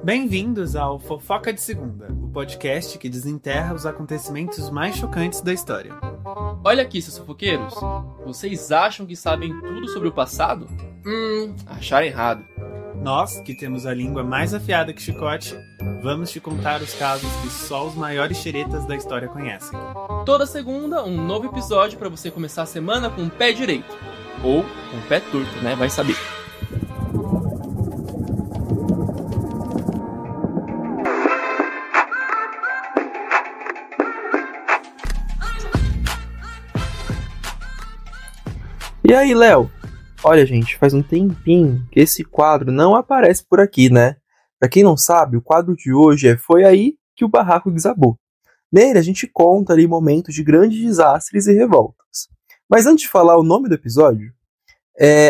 Bem-vindos ao Fofoca de Segunda, o podcast que desenterra os acontecimentos mais chocantes da história. Olha aqui, seus fofoqueiros. Vocês acham que sabem tudo sobre o passado? Acharam errado. Nós, que temos a língua mais afiada que chicote, vamos te contar os casos que só os maiores xeretas da história conhecem. Toda segunda, um novo episódio para você começar a semana com o pé direito. Ou com o pé torto, né? Vai saber. E aí, Léo? Olha, gente, faz um tempinho que esse quadro não aparece por aqui, né? Pra quem não sabe, o quadro de hoje é Foi Aí que o Barraco Desabou. Nele, a gente conta ali momentos de grandes desastres e revoltas. Mas antes de falar o nome do episódio,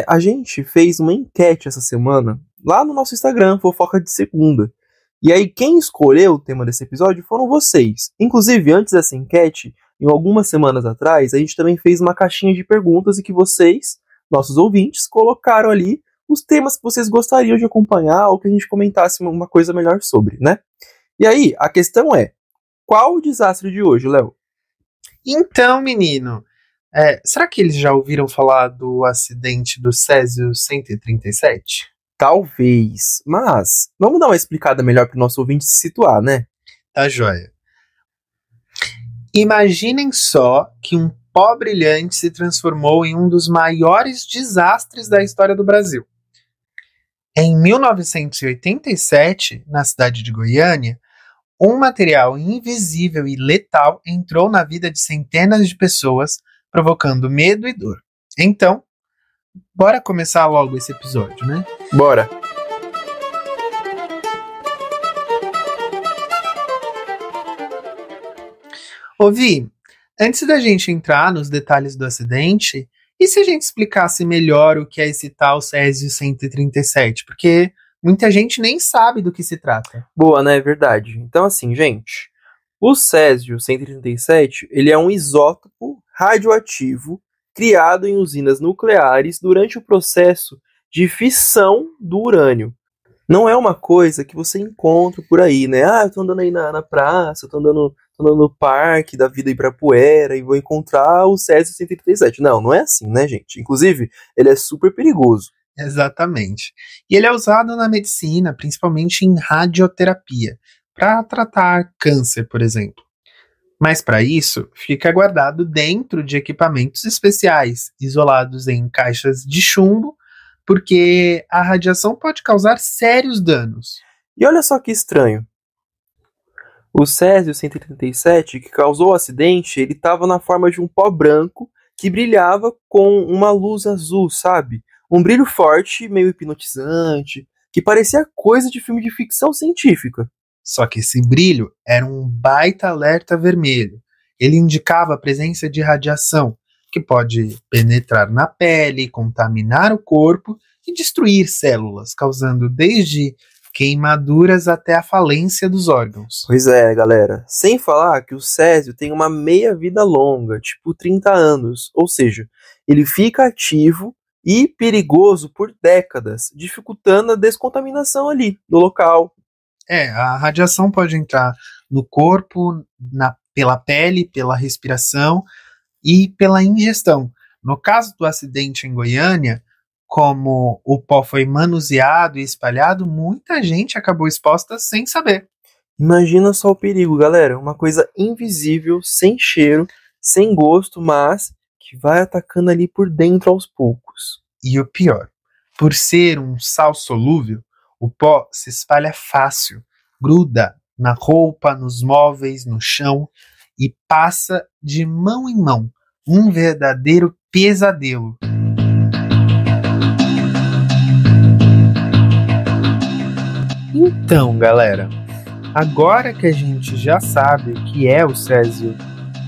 a gente fez uma enquete essa semana lá no nosso Instagram, Fofoca de Segunda. E aí, quem escolheu o tema desse episódio foram vocês. Inclusive, antes dessa enquete, em algumas semanas atrás, a gente também fez uma caixinha de perguntas em que vocês, nossos ouvintes, colocaram ali os temas que vocês gostariam de acompanhar ou que a gente comentasse uma coisa melhor sobre, né? E aí, a questão é, qual o desastre de hoje, Léo? Então, menino, será que eles já ouviram falar do acidente do Césio 137? Talvez, mas vamos dar uma explicada melhor para o nosso ouvinte se situar, né? Tá joia. Imaginem só que um pó brilhante se transformou em um dos maiores desastres da história do Brasil. Em 1987, na cidade de Goiânia, um material invisível e letal entrou na vida de centenas de pessoas, provocando medo e dor. Então, bora começar logo esse episódio, né? Bora! Ouvi, antes da gente entrar nos detalhes do acidente, e se a gente explicasse melhor o que é esse tal Césio 137? Porque muita gente nem sabe do que se trata. Boa, né? É verdade. Então, assim, gente, o Césio 137, ele é um isótopo radioativo criado em usinas nucleares durante o processo de fissão do urânio. Não é uma coisa que você encontra por aí, né? Eu tô andando aí na praça, eu tô andando no parque da Vida Ibirapuera e vou encontrar o Césio 137. Não é assim, né, gente? Inclusive, ele é super perigoso. Exatamente. E ele é usado na medicina, principalmente em radioterapia, para tratar câncer, por exemplo. Mas para isso, fica guardado dentro de equipamentos especiais, isolados em caixas de chumbo, porque a radiação pode causar sérios danos. E olha só que estranho. O Césio 137, que causou o acidente, ele estava na forma de um pó branco que brilhava com uma luz azul, sabe? Um brilho forte, meio hipnotizante, que parecia coisa de filme de ficção científica. Só que esse brilho era um baita alerta vermelho. Ele indicava a presença de radiação, que pode penetrar na pele, contaminar o corpo e destruir células, causando desde queimaduras até a falência dos órgãos. Pois é, galera. Sem falar que o Césio tem uma meia-vida longa, tipo 30 anos. Ou seja, ele fica ativo e perigoso por décadas, dificultando a descontaminação ali do local. A radiação pode entrar no corpo, pela pele, pela respiração e pela ingestão. No caso do acidente em Goiânia, como o pó foi manuseado e espalhado, muita gente acabou exposta sem saber. Imagina só o perigo, galera. Uma coisa invisível, sem cheiro, sem gosto, mas que vai atacando ali por dentro aos poucos. E o pior, por ser um sal solúvel, o pó se espalha fácil, gruda na roupa, nos móveis, no chão e passa de mão em mão. Um verdadeiro pesadelo. Então, galera, agora que a gente já sabe o que é o Césio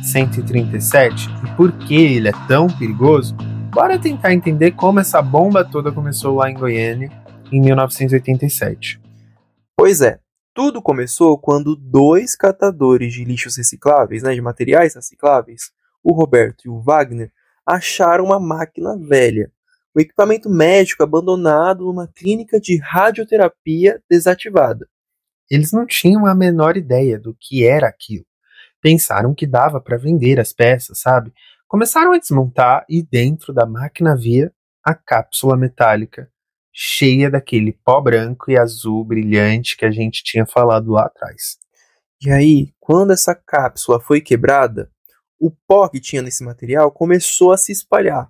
137 e por que ele é tão perigoso, bora tentar entender como essa bomba toda começou lá em Goiânia em 1987. Pois é, tudo começou quando dois catadores de lixos recicláveis, de materiais recicláveis, o Roberto e o Wagner, acharam uma máquina velha, um equipamento médico abandonado numa clínica de radioterapia desativada. Eles não tinham a menor ideia do que era aquilo. Pensaram que dava para vender as peças, sabe? Começaram a desmontar e dentro da máquina havia a cápsula metálica, cheia daquele pó branco e azul brilhante que a gente tinha falado lá atrás. E aí, quando essa cápsula foi quebrada, o pó que tinha nesse material começou a se espalhar.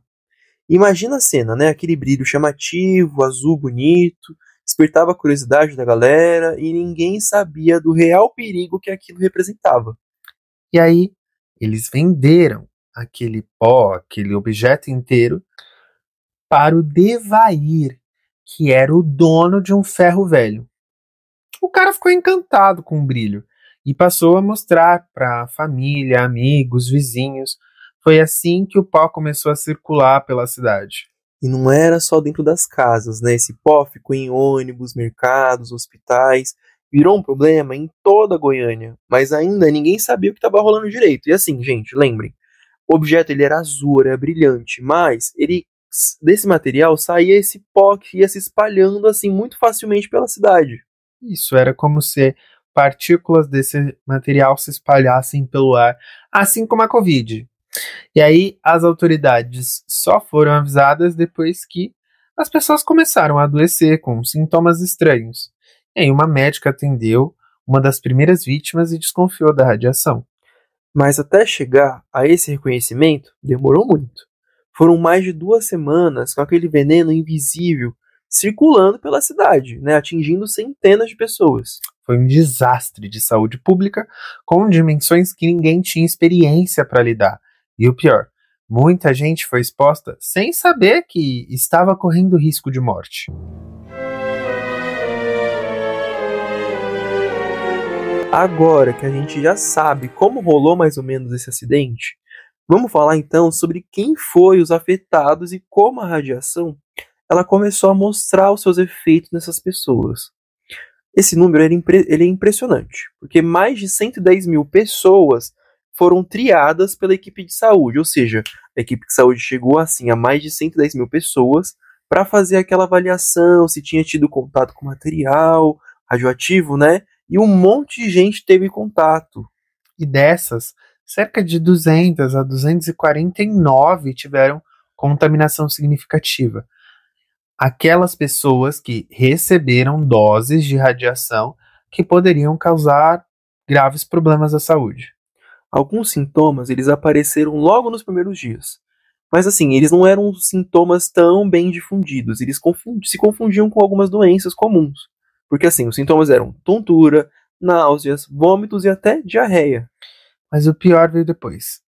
Imagina a cena, né? Aquele brilho chamativo, azul bonito, despertava a curiosidade da galera e ninguém sabia do real perigo que aquilo representava. E aí, eles venderam aquele pó, aquele objeto inteiro, para o Devair, que era o dono de um ferro velho. O cara ficou encantado com o brilho e passou a mostrar para a família, amigos, vizinhos. Foi assim que o pó começou a circular pela cidade. E não era só dentro das casas, né? Esse pó ficou em ônibus, mercados, hospitais, virou um problema em toda a Goiânia, mas ainda ninguém sabia o que estava rolando direito. E assim, gente, lembrem, o objeto ele era azul, era brilhante, mas desse material saía esse pó que ia se espalhando assim muito facilmente pela cidade. Isso era como se partículas desse material se espalhassem pelo ar, assim como a Covid. E aí as autoridades só foram avisadas depois que as pessoas começaram a adoecer com sintomas estranhos. E aí uma médica atendeu uma das primeiras vítimas e desconfiou da radiação. Mas até chegar a esse reconhecimento, demorou muito. Foram mais de 2 semanas com aquele veneno invisível circulando pela cidade, né, atingindo centenas de pessoas. Foi um desastre de saúde pública com dimensões que ninguém tinha experiência para lidar. E o pior, muita gente foi exposta sem saber que estava correndo risco de morte. Agora que a gente já sabe como rolou mais ou menos esse acidente, vamos falar então sobre quem foi os afetados e como a radiação ela começou a mostrar os seus efeitos nessas pessoas. Esse número ele é impressionante, porque mais de 110 mil pessoas foram triadas pela equipe de saúde, ou seja, a equipe de saúde chegou assim a mais de 110 mil pessoas para fazer aquela avaliação se tinha tido contato com material radioativo, né? E um monte de gente teve contato. E dessas, cerca de 200 a 249 tiveram contaminação significativa. Aquelas pessoas que receberam doses de radiação que poderiam causar graves problemas à saúde. Alguns sintomas eles apareceram logo nos primeiros dias, mas assim, eles não eram sintomas tão bem difundidos, eles se confundiam com algumas doenças comuns, porque assim, os sintomas eram tontura, náuseas, vômitos e até diarreia. Mas o pior veio depois.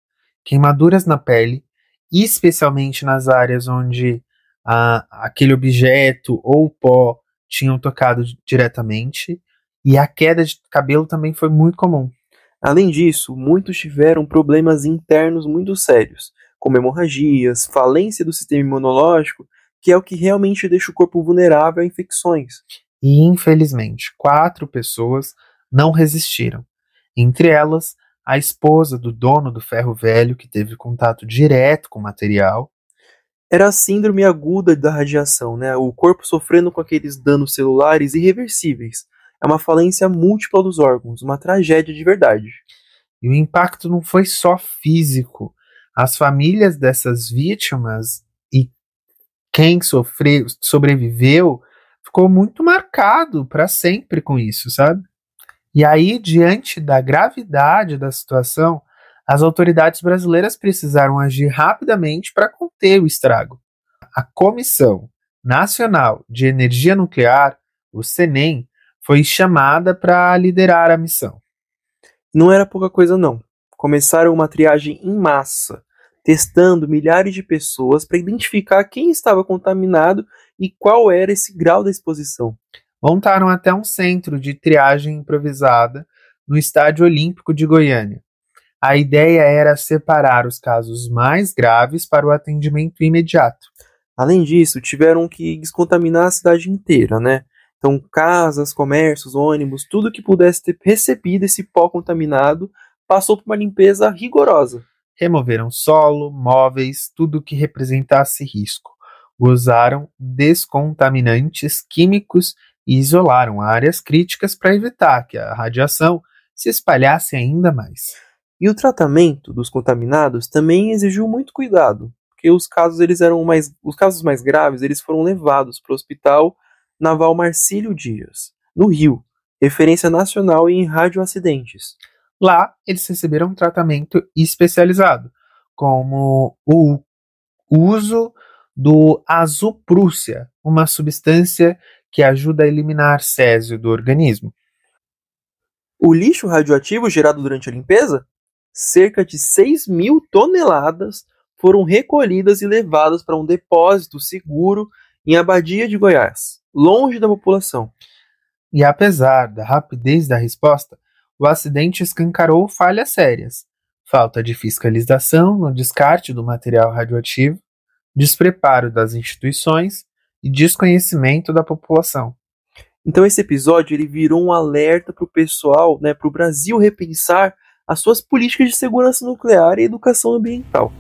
Queimaduras na pele, especialmente nas áreas onde aquele objeto ou pó tinham tocado diretamente, e a queda de cabelo também foi muito comum. Além disso, muitos tiveram problemas internos muito sérios, como hemorragias, falência do sistema imunológico, que é o que realmente deixa o corpo vulnerável a infecções. E, infelizmente, 4 pessoas não resistiram. Entre elas, a esposa do dono do ferro velho, que teve contato direto com o material. Era a síndrome aguda da radiação, né? O corpo sofrendo com aqueles danos celulares irreversíveis. É uma falência múltipla dos órgãos, uma tragédia de verdade. E o impacto não foi só físico. As famílias dessas vítimas e quem sobreviveu ficou muito marcado para sempre com isso, sabe? E aí, diante da gravidade da situação, as autoridades brasileiras precisaram agir rapidamente para conter o estrago. A Comissão Nacional de Energia Nuclear, o CENEM, foi chamada para liderar a missão. Não era pouca coisa não. Começaram uma triagem em massa, testando milhares de pessoas para identificar quem estava contaminado e qual era esse grau da exposição. Montaram até um centro de triagem improvisada no Estádio Olímpico de Goiânia. A ideia era separar os casos mais graves para o atendimento imediato. Além disso, tiveram que descontaminar a cidade inteira, né? Então, casas, comércios, ônibus, tudo que pudesse ter recebido esse pó contaminado passou por uma limpeza rigorosa. Removeram solo, móveis, tudo que representasse risco. usaram descontaminantes químicos e isolaram áreas críticas para evitar que a radiação se espalhasse ainda mais. E o tratamento dos contaminados também exigiu muito cuidado, porque os casos mais graves eles foram levados para o Hospital Naval Marcílio Dias, no Rio, referência nacional em radioacidentes. Lá, eles receberam um tratamento especializado, como o uso do azoprússia, uma substância que ajuda a eliminar césio do organismo. O lixo radioativo gerado durante a limpeza? Cerca de 6.000 toneladas foram recolhidas e levadas para um depósito seguro em Abadia de Goiás, longe da população. E apesar da rapidez da resposta, o acidente escancarou falhas sérias: falta de fiscalização no descarte do material radioativo, despreparo das instituições e desconhecimento da população. Então esse episódio ele virou um alerta para o pessoal, para o Brasil repensar as suas políticas de segurança nuclear e educação ambiental.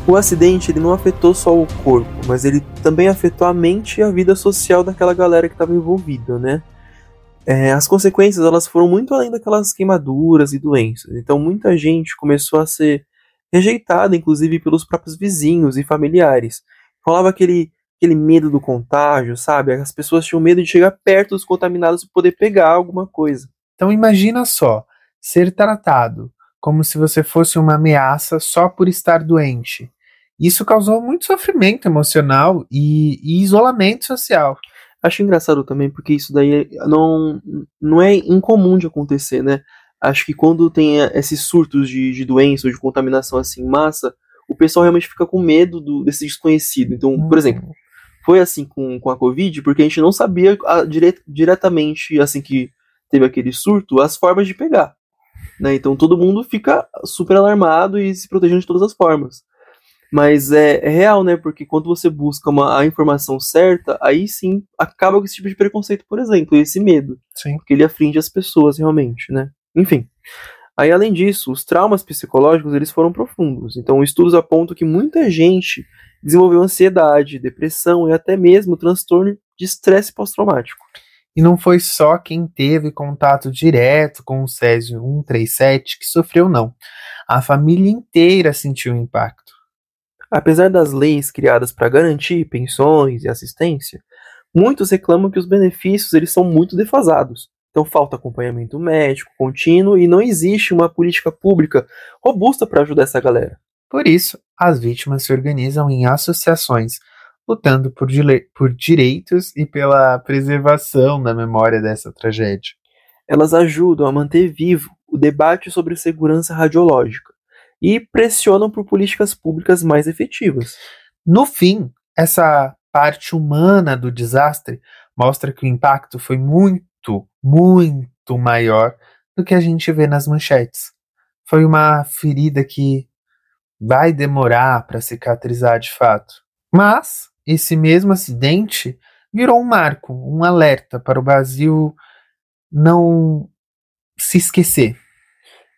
O acidente ele não afetou só o corpo, mas ele também afetou a mente e a vida social daquela galera que estava envolvida, né? As consequências elas foram muito além daquelas queimaduras e doenças. Então muita gente começou a ser rejeitada, inclusive pelos próprios vizinhos e familiares. Rolava aquele medo do contágio, sabe? As pessoas tinham medo de chegar perto dos contaminados e poder pegar alguma coisa. Então imagina só, ser tratado como se você fosse uma ameaça só por estar doente. Isso causou muito sofrimento emocional e isolamento social. Acho engraçado também, porque isso daí não é incomum de acontecer, né? Acho que quando tem esses surtos de doença ou de contaminação assim em massa, o pessoal realmente fica com medo desse desconhecido. Então, por exemplo, foi assim com a Covid, porque a gente não sabia diretamente, assim que teve aquele surto, as formas de pegar, né? Então todo mundo fica super alarmado e se protegendo de todas as formas. Mas é real, né? Porque quando você busca a informação certa, aí sim acaba com esse tipo de preconceito, por exemplo, e esse medo. Sim. Porque ele aflige as pessoas realmente, né? Enfim. Aí, além disso, os traumas psicológicos eles foram profundos. Então, estudos apontam que muita gente desenvolveu ansiedade, depressão e até mesmo transtorno de estresse pós-traumático. E não foi só quem teve contato direto com o césio-137 que sofreu, não. A família inteira sentiu o impacto. Apesar das leis criadas para garantir pensões e assistência, muitos reclamam que os benefícios eles são muito defasados. Então falta acompanhamento médico contínuo e não existe uma política pública robusta para ajudar essa galera. Por isso, as vítimas se organizam em associações, lutando por direitos e pela preservação da memória dessa tragédia. Elas ajudam a manter vivo o debate sobre segurança radiológica e pressionam por políticas públicas mais efetivas. No fim, essa parte humana do desastre mostra que o impacto foi muito, muito maior do que a gente vê nas manchetes. Foi uma ferida que vai demorar para cicatrizar de fato. Mas esse mesmo acidente virou um marco, um alerta para o Brasil não se esquecer.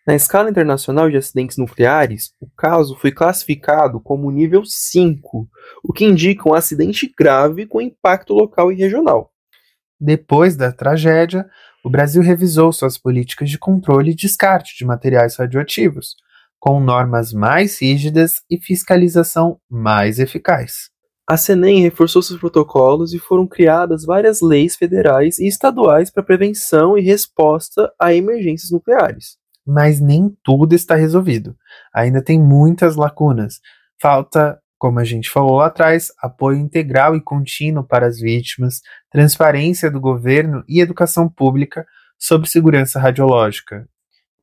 Na escala internacional de acidentes nucleares, o caso foi classificado como nível 5, o que indica um acidente grave com impacto local e regional. Depois da tragédia, o Brasil revisou suas políticas de controle e descarte de materiais radioativos, com normas mais rígidas e fiscalização mais eficaz. A CENEM reforçou seus protocolos e foram criadas várias leis federais e estaduais para prevenção e resposta a emergências nucleares. Mas nem tudo está resolvido. Ainda tem muitas lacunas. Falta, como a gente falou lá atrás, apoio integral e contínuo para as vítimas, transparência do governo e educação pública sobre segurança radiológica.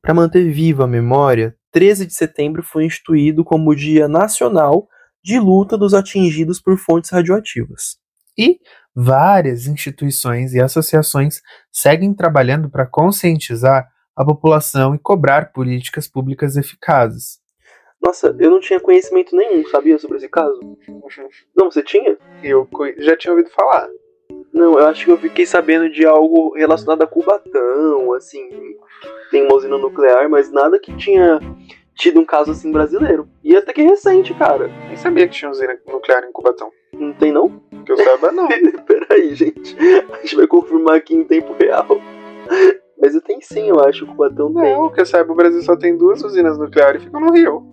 Para manter viva a memória, 13 de setembro foi instituído como o Dia Nacional de Luta dos Atingidos por Fontes Radioativas. E várias instituições e associações seguem trabalhando para conscientizar a população e cobrar políticas públicas eficazes. Nossa, eu não tinha conhecimento nenhum, sabia, sobre esse caso? Não, você tinha? Eu já tinha ouvido falar. Não, eu acho que eu fiquei sabendo de algo relacionado a Cubatão, assim, tem uma usina nuclear, mas nada que tinha tido um caso assim brasileiro. E até que recente, cara. Nem sabia que tinha usina nuclear em Cubatão. Não tem não? Que eu saiba, não. Peraí, gente. A gente vai confirmar aqui em tempo real. Mas eu tenho sim, eu acho, Cubatão tem. Não, que eu saiba, o Brasil só tem 2 usinas nucleares e ficam no Rio.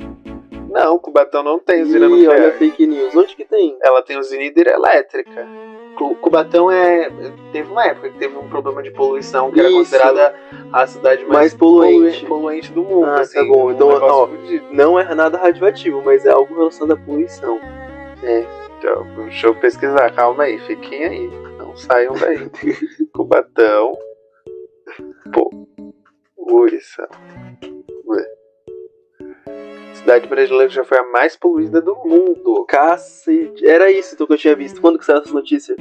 Não, Cubatão não tem usina Ih, nuclear. olha fake news. Onde que tem? Ela tem usina hidrelétrica. Cubatão teve uma época que teve um problema de poluição que era Isso. considerada a cidade Mais poluente. poluente do mundo. Ah, assim, tá bom. Então, negócio ó, fudido. não é nada radioativo, mas é algo relacionado à poluição. Então, deixa eu pesquisar, calma aí, fiquem aí. Não saiam daí. Cubatão. Poluição. Cidade brasileira já foi a mais poluída do mundo. Cacete. Era isso então, que eu tinha visto. Quando que saiu essa notícia?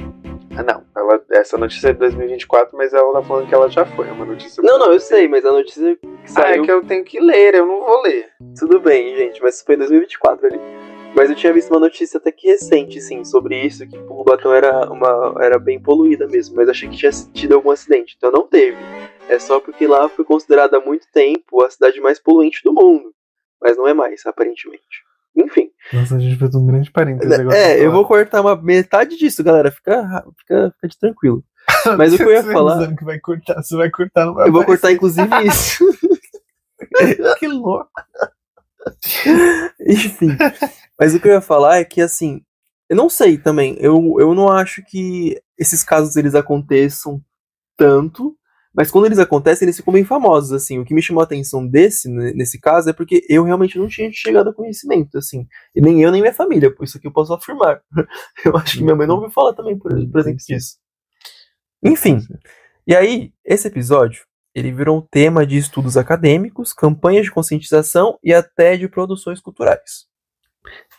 Ah, não. Essa notícia é de 2024, mas ela tá falando que ela já foi. É uma notícia. Não, eu sei, mas a notícia que saiu... é que eu tenho que ler, eu não vou ler. Tudo bem, gente, mas foi em 2024 ali. Mas eu tinha visto uma notícia até que recente, sim, sobre isso, que Cubatão era bem poluída mesmo, mas achei que tinha tido algum acidente, então não teve. É só porque lá foi considerada há muito tempo a cidade mais poluente do mundo, mas não é mais, aparentemente. Enfim. Nossa, a gente fez um grande parênteses agora. Eu vou cortar uma metade disso, galera, fica de tranquilo. Mas o que eu ia falar... Que vai cortar, você vai cortar, não vai Eu vou aparecer. cortar, inclusive, isso. Que louco. Enfim. Mas o que eu ia falar é que, assim, eu não sei também. Eu não acho que esses casos eles aconteçam tanto, mas quando eles acontecem, eles ficam bem famosos, assim. O que me chamou a atenção nesse caso é porque eu realmente não tinha chegado a conhecimento, assim. E nem eu, nem minha família, por isso aqui eu posso afirmar. Eu acho que minha mãe não ouviu falar também, por exemplo, disso. Enfim. E aí, esse episódio, ele virou um tema de estudos acadêmicos, campanhas de conscientização e até de produções culturais.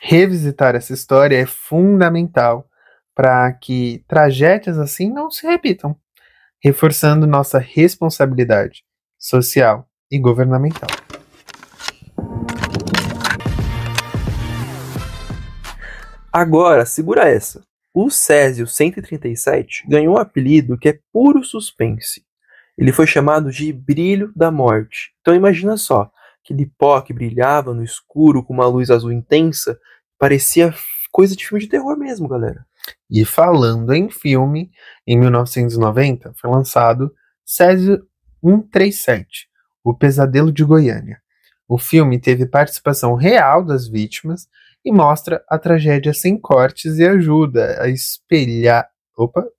Revisitar essa história é fundamental para que tragédias assim não se repitam, reforçando nossa responsabilidade social e governamental. Agora, segura essa. O Césio 137 ganhou um apelido que é puro suspense. Ele foi chamado de Brilho da Morte. Então imagina só, aquele pó que brilhava no escuro com uma luz azul intensa, parecia coisa de filme de terror mesmo, galera. E falando em filme, em 1990 foi lançado Césio 137, O Pesadelo de Goiânia. O filme teve participação real das vítimas e mostra a tragédia sem cortes e ajuda a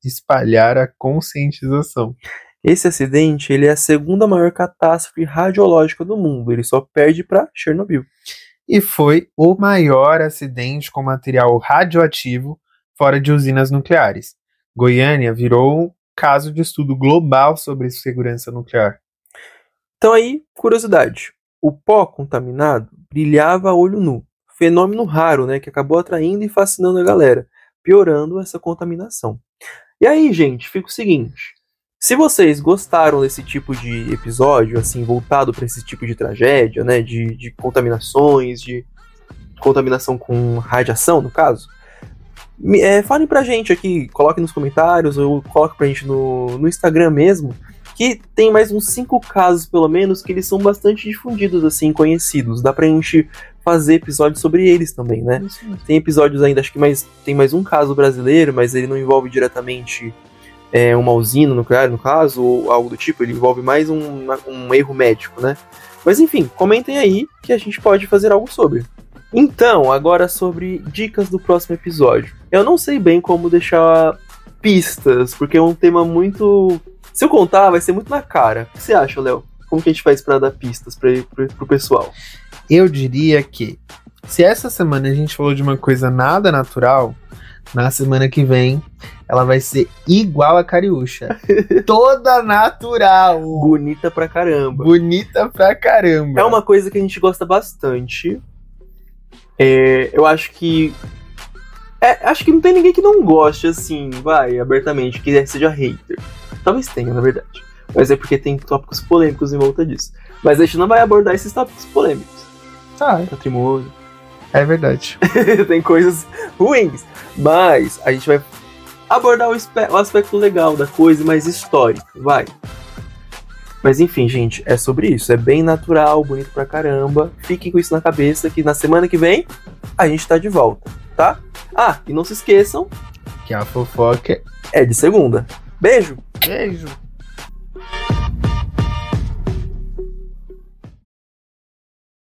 espalhar a conscientização. Esse acidente ele é a segunda maior catástrofe radiológica do mundo. Ele só perde para Chernobyl. E foi o maior acidente com material radioativo fora de usinas nucleares. Goiânia virou um caso de estudo global sobre segurança nuclear. Então aí, curiosidade. O pó contaminado brilhava a olho nu. Fenômeno raro, né, que acabou atraindo e fascinando a galera, piorando essa contaminação. E aí, gente, fica o seguinte. Se vocês gostaram desse tipo de episódio, assim, voltado para esse tipo de tragédia, né, de contaminações, de contaminação com radiação, no caso, falem pra gente aqui, coloquem nos comentários, ou coloquem pra gente no Instagram mesmo, que tem mais uns 5 casos, pelo menos, que eles são bastante difundidos, assim, conhecidos. Dá pra gente fazer episódios sobre eles também, né? Tem episódios ainda, acho que tem mais um caso brasileiro, mas ele não envolve diretamente uma usina nuclear, no caso, ou algo do tipo, ele envolve mais um erro médico, né? Mas enfim, comentem aí que a gente pode fazer algo sobre. Então, agora sobre dicas do próximo episódio. Eu não sei bem como deixar pistas, porque é um tema muito... Se eu contar, vai ser muito na cara. O que você acha, Léo? Como que a gente faz pra dar pistas pro pessoal? Eu diria que, se essa semana a gente falou de uma coisa nada natural, na semana que vem ela vai ser igual a Cariúcha. Toda natural. Bonita pra caramba. Bonita pra caramba. É uma coisa que a gente gosta bastante. Eu acho que... acho que não tem ninguém que não goste, assim, abertamente, que seja hater. Talvez tenha, na verdade. Mas é porque tem tópicos polêmicos em volta disso. Mas a gente não vai abordar esses tópicos polêmicos. É verdade. Tem coisas ruins. Mas a gente vai abordar o aspecto legal da coisa, mais histórico, vai. Mas enfim, gente, é sobre isso. É bem natural, bonito pra caramba. Fiquem com isso na cabeça que na semana que vem a gente tá de volta, tá? Ah, e não se esqueçam Que a fofoca é de segunda. Beijo! Beijo.